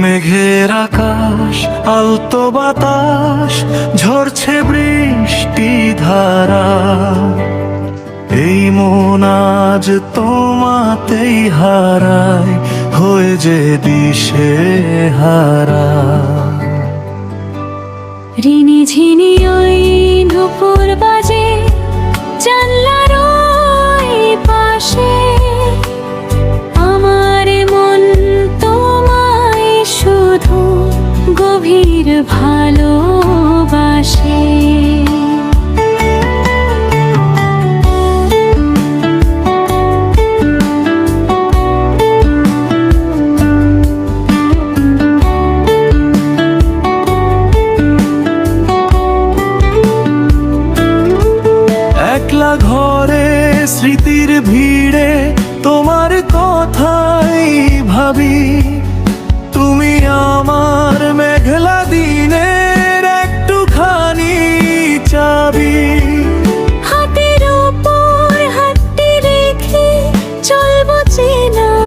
মেঘের আকাশ, আলতো বাতাস, ঝরছে বৃষ্টি ধারা। এই মন আজ তোমাতেই হারায়, হয়ে যে দিশে হারা। ঋণী ঝিনি ওই দুপুর বাজে জানলার ওই পাশে, আমার মন তোমায় শুধু গভীর ভালোবাসে। একলা ঘরে স্মৃতির ভিড়ে তোমার কথাই ভাবি,